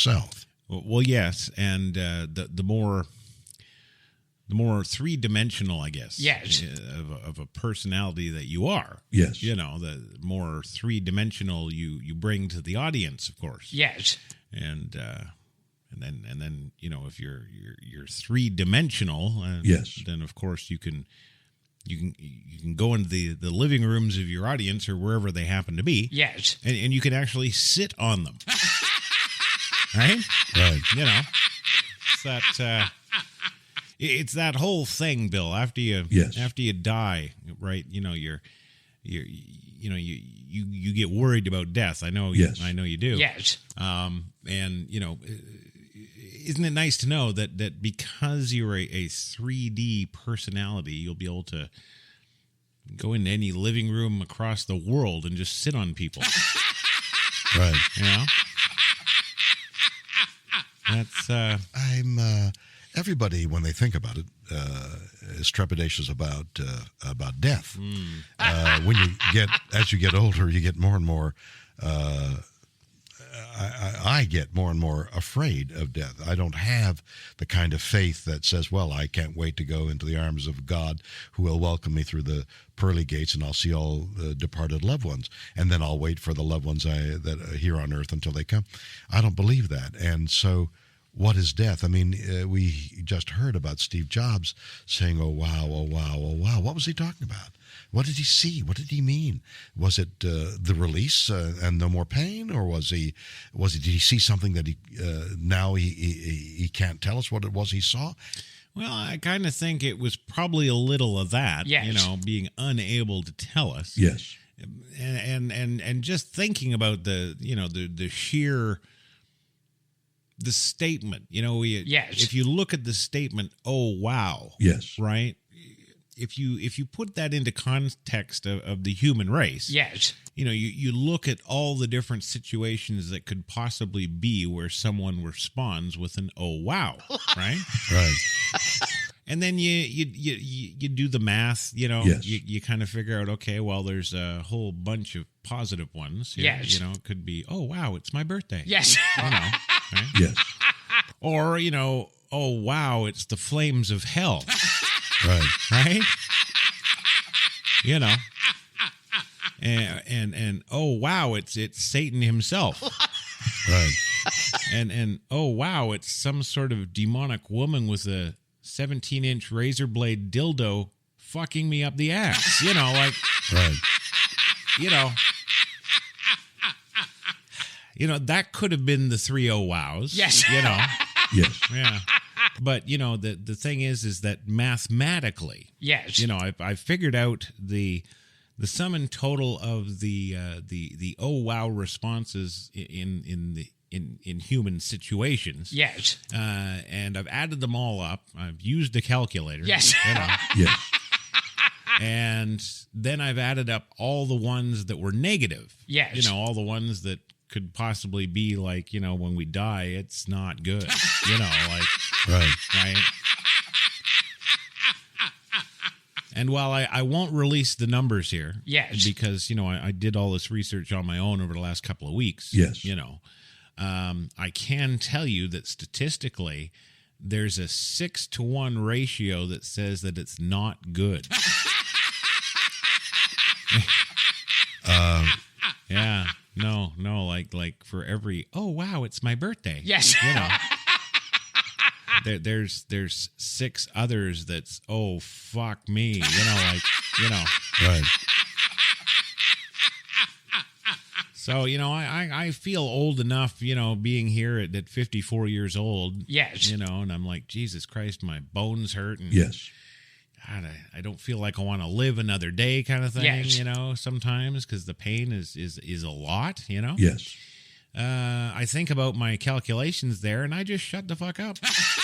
yourself. Well, yes, and the more three-dimensional, I guess, Yes. of a personality that you are. Yes. The more three-dimensional you bring to the audience, of course. Yes. And then if you're three-dimensional, Yes. then of course you can go into the living rooms of your audience or wherever they happen to be. Yes. And you can actually sit on them. Right? Right. It's that whole thing, Bill. After you die, right? You get worried about death. I know. Yes. I know you do. Yes. And isn't it nice to know that because you're a 3D personality, you'll be able to go into any living room across the world and just sit on people. Right. That's everybody, when they think about it, is trepidatious about death. When as you get older, you get more and more. I get more and more afraid of death. I don't have the kind of faith that says, well, I can't wait to go into the arms of God who will welcome me through the pearly gates and I'll see all the departed loved ones. And then I'll wait for the loved ones that are here on earth until they come. I don't believe that. And so what is death? I mean, we just heard about Steve Jobs saying, oh, wow, oh, wow, oh, wow. What was he talking about? What did he see? What did he mean? Was it the release and no more pain, or did he see something that now he can't tell us what it was he saw? Well, I kind of think it was probably a little of that. Yes. Being unable to tell us. Yes. And just thinking about the sheer the statement. Yes. If you look at the statement, oh wow. Yes. Right. If you put that into context of the human race, Yes. You look at all the different situations that could possibly be where someone responds with an "oh wow," right? Right. And then you do the math, Yes. you kind of figure out, okay, well, there's a whole bunch of positive ones. Yes. It could be, oh wow, it's my birthday. Yes. Right? Yes. Or oh wow, it's the flames of hell. Right. Right? And oh wow, it's Satan himself. Right. And oh wow, it's some sort of demonic woman with a 17-inch razor blade dildo fucking me up the ass. Right. That could have been the 3 oh wows. Yes. Yes. Yeah. But the thing is that mathematically, Yes. I figured out the sum and total of the oh wow responses in human situations. Yes. And I've added them all up. I've used the calculator. Yes. Yes. And then I've added up all the ones that were negative. Yes. All the ones that could possibly be like, when we die, it's not good. Right. And while I won't release the numbers here, Yes. because I did all this research on my own over the last couple of weeks. Yes. I can tell you that statistically, there's a 6-to-1 ratio that says that it's not good. Yeah. No. Like for every oh wow, it's my birthday. Yes. There's 6 others that's oh fuck me. Right. So, I feel old enough, being here at 54 years old. Yes. And I'm like, Jesus Christ, my bones hurt. And Yes. God, I don't feel like I want to live another day kind of thing, Yes. Sometimes because the pain is a lot, Yes. I think about my calculations there and I just shut the fuck up,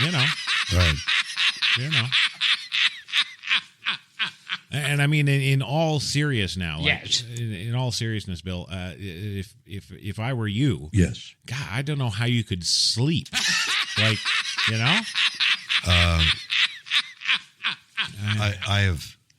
Right. And I mean, in all seriousness now, Yes. in all seriousness, Bill, if I were you, Yes. God, I don't know how you could sleep, I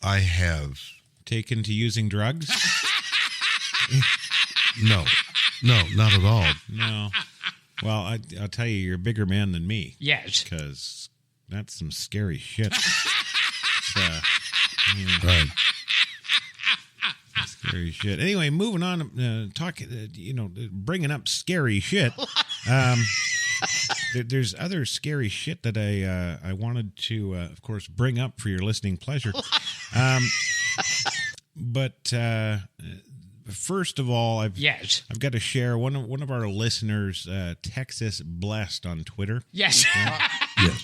have taken to using drugs. no, not at all. No. Well, I'll tell you, you're a bigger man than me. Yes. Because that's some scary shit. Yeah. Right. Scary shit. Anyway, moving on, bringing up scary shit. There's other scary shit that I wanted to, of course, bring up for your listening pleasure. But first of all, I've got to share one of our listeners, Texas Blessed on Twitter. Yes. Yes.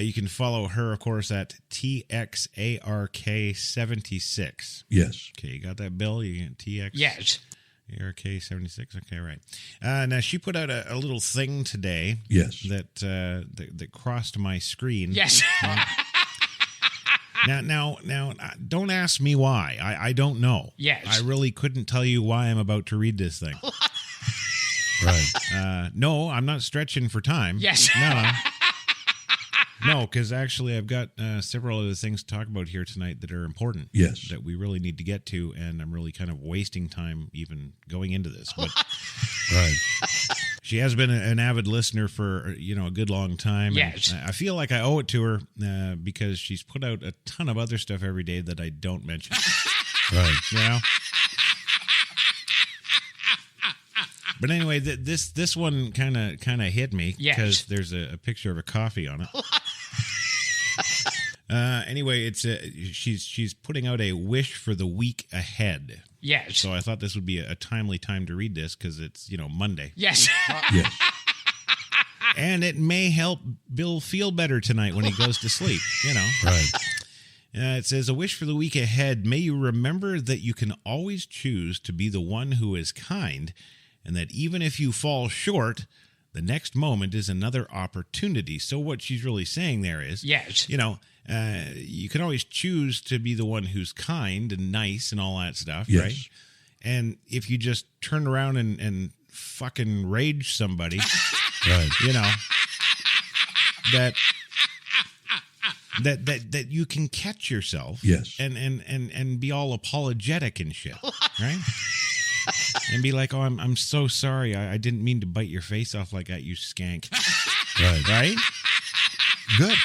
You can follow her, of course, at TXARK76. Yes. Okay, you got that, Bill? You get TX? Yes. ARK76. Okay, right. Now she put out a little thing today. Yes. That crossed my screen. Yes. Now, don't ask me why. I don't know. Yes. I really couldn't tell you why I'm about to read this thing. Right. No, I'm not stretching for time. Yes. No, because actually I've got several other things to talk about here tonight that are important. Yes. That we really need to get to, and I'm really kind of wasting time even going into this. But Right. she has been an avid listener for a good long time. Yes. And I feel like I owe it to her because she's put out a ton of other stuff every day that I don't mention. Right. But anyway, this one kind of hit me because there's a picture of a coffee on it. Anyway, it's she's putting out a wish for the week ahead. Yes. So I thought this would be a timely time to read this because it's Monday. Yes. Yes. And it may help Bill feel better tonight when he goes to sleep. Right. It says, a wish for the week ahead. May you remember that you can always choose to be the one who is kind, and that even if you fall short, the next moment is another opportunity. So what she's really saying there is, Yes. you can always choose to be the one who's kind and nice and all that stuff, Yes. right? And if you just turn around and fucking rage somebody, Right. that you can catch yourself, Yes. and be all apologetic and shit, right? And be like, oh, I'm so sorry. I didn't mean to bite your face off like that, you skank. Right. Right? Good.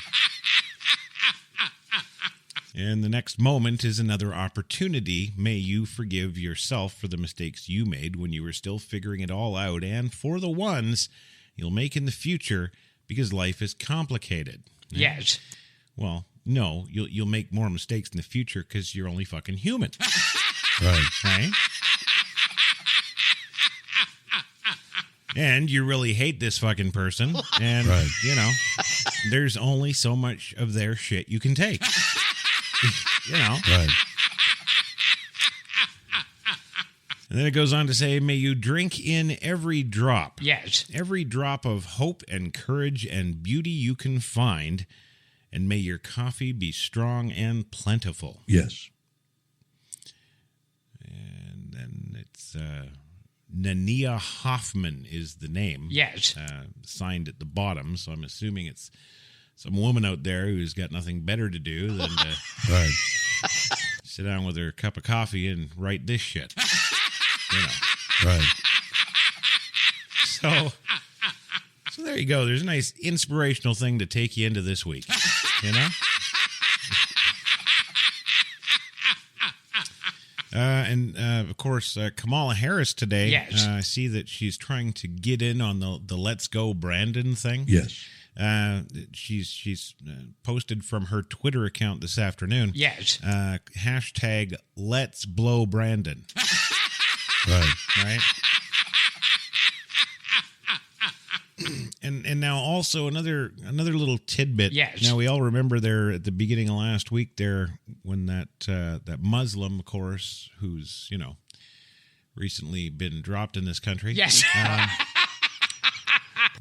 And the next moment is another opportunity. May you forgive yourself for the mistakes you made when you were still figuring it all out, and for the ones you'll make in the future, because life is complicated. Yes. Well, no, you'll make more mistakes in the future because you're only fucking human. Right. Right? And you really hate this fucking person. And, Right. there's only so much of their shit you can take. Right. And then it goes on to say, may you drink in every drop. Yes. Every drop of hope and courage and beauty you can find. And may your coffee be strong and plentiful. Yes. And then it's Nania Hoffman is the name. Yes. Signed at the bottom. So I'm assuming it's some woman out there who's got nothing better to do than to Right. sit down with her cup of coffee and write this shit. Right. So there you go. There's a nice inspirational thing to take you into this week. And of course, Kamala Harris today. Yes. I see that she's trying to get in on the Let's Go Brandon thing. Yes. She's posted from her Twitter account this afternoon. Yes. Hashtag Let's Blow Brandon. Right. Right. And now also another little tidbit. Yes. Now we all remember there at the beginning of last week there when that Muslim, of course, who's recently been dropped in this country. Yes.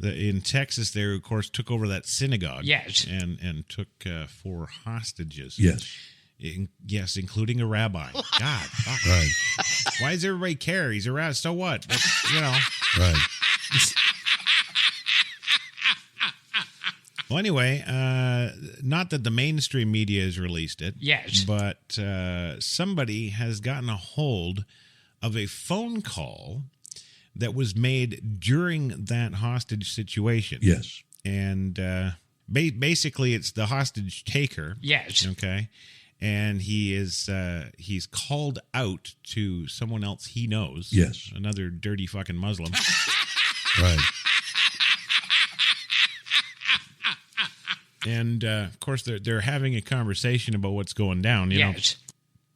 In Texas, there of course took over that synagogue. Yes. And took 4 hostages. Yes. Yes, including a rabbi. God, fuck. Right. Why does everybody care? He's a rabbi. So what? That's, Right. Well, anyway, not that the mainstream media has released it. Yes. But somebody has gotten a hold of a phone call that was made during that hostage situation. Yes. And basically, it's the hostage taker. Yes. Okay. And he's called out to someone else he knows. Yes. Another dirty fucking Muslim. Right. And of course, they're having a conversation about what's going down. You know,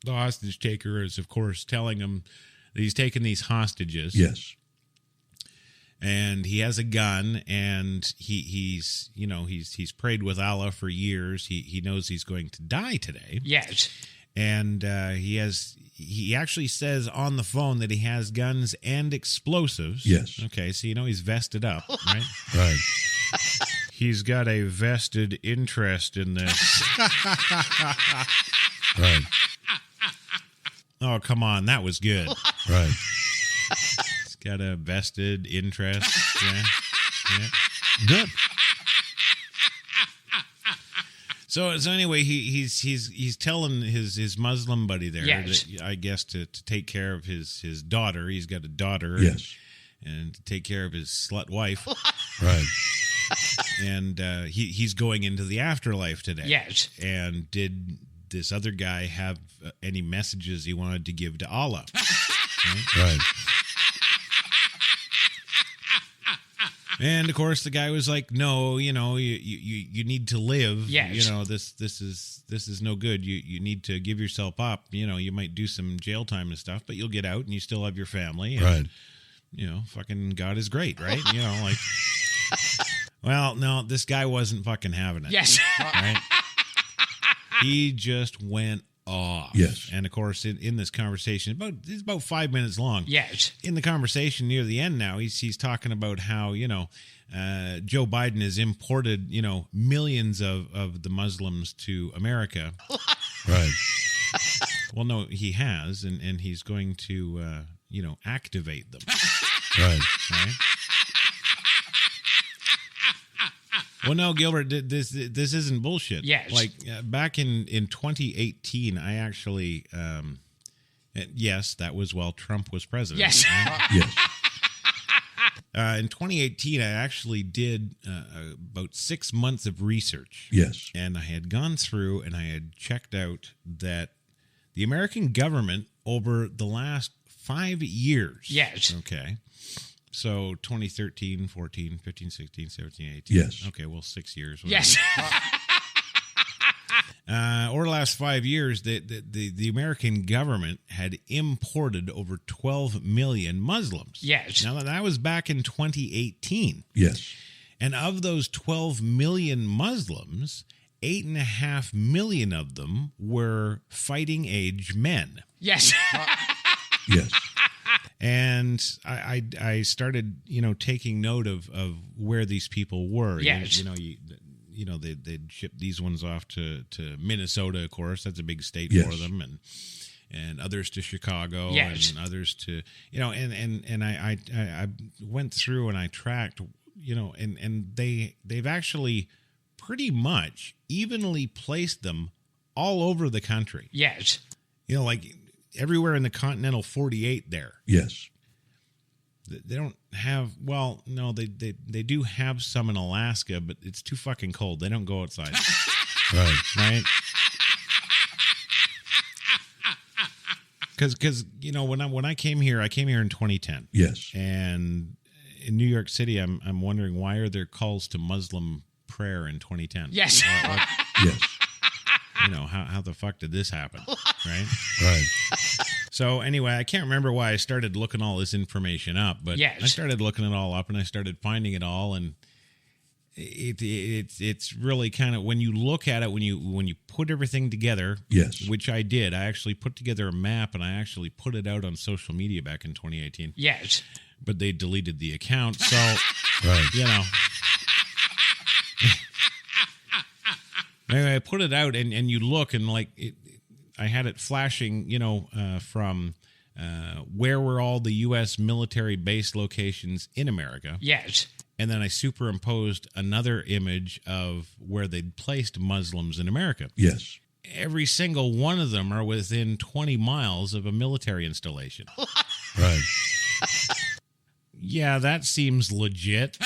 the hostage taker is, of course, telling him that he's taking these hostages. Yes. And he has a gun, and he's prayed with Allah for years. He knows he's going to die today. Yes. And he actually says on the phone that he has guns and explosives. Yes. Okay, so he's vested up, right? Right. He's got a vested interest in this. Right. Oh, come on, that was good. Right. He's got a vested interest. Yeah. Good. So anyway, he's telling his Muslim buddy there, Yes. that, I guess, to take care of his daughter. He's got a daughter. Yes. And to take care of his slut wife. Right. And he's going into the afterlife today. Yes. And did this other guy have any messages he wanted to give to Allah? Right. And of course, the guy was like, "No, you need to live. Yes. This is no good. You need to give yourself up. You might do some jail time and stuff, but you'll get out and you still have your family. And, Right. Fucking God is great, right? Like." Well, no, this guy wasn't fucking having it. Yes. Right? He just went off. Yes. And of course, in this conversation, it's about 5 minutes long. Yes. In the conversation near the end now, he's talking about how, Joe Biden has imported, millions of the Muslims to America. Right. Well, no, he has, and he's going to, activate them. Right. Right? Well, no, Gilbert, this isn't bullshit. Yes. Like back in 2018, I actually, yes, that was while Trump was president. Yes. Right? Yes. In 2018, I actually did about 6 months of research. Yes. And I had gone through and I had checked out that the American government over the last 5 years. Yes. Okay. So 2013, 14, 15, 16, 17, 18. Yes. Okay, well, 6 years. Yes. Over the last 5 years, the American government had imported over 12 million Muslims. Yes. Now, that was back in 2018. Yes. And of those 12 million Muslims, 8.5 million of them were fighting age men. Yes. Yes. And I started, taking note of where these people were. Yes. They'd ship these ones off to Minnesota, of course. That's a big state Yes. for them. And others to Chicago. Yes. And others to, and I went through and I tracked, and they've actually pretty much evenly placed them all over the country. Yes. Like everywhere in the continental 48 there. Yes. They don't have, well, no, they do have some in Alaska, but it's too fucking cold. They don't go outside. Right. Right? Because when I came here in 2010. Yes. And in New York City, I'm wondering, why are there calls to Muslim prayer in 2010? Yes. Yes. How the fuck did this happen? Right? Right. So anyway, I can't remember why I started looking all this information up, but Yes. I started looking it all up and I started finding it all, and it's really kind of, when you look at it, when you put everything together, Yes. which I did. I actually put together a map and I actually put it out on social media back in 2018. Yes. But they deleted the account, so Right. Anyway, I put it out, and you look, and I had it flashing, from where were all the U.S. military base locations in America. Yes. And then I superimposed another image of where they'd placed Muslims in America. Yes. Every single one of them are within 20 miles of a military installation. Right. Yeah, that seems legit.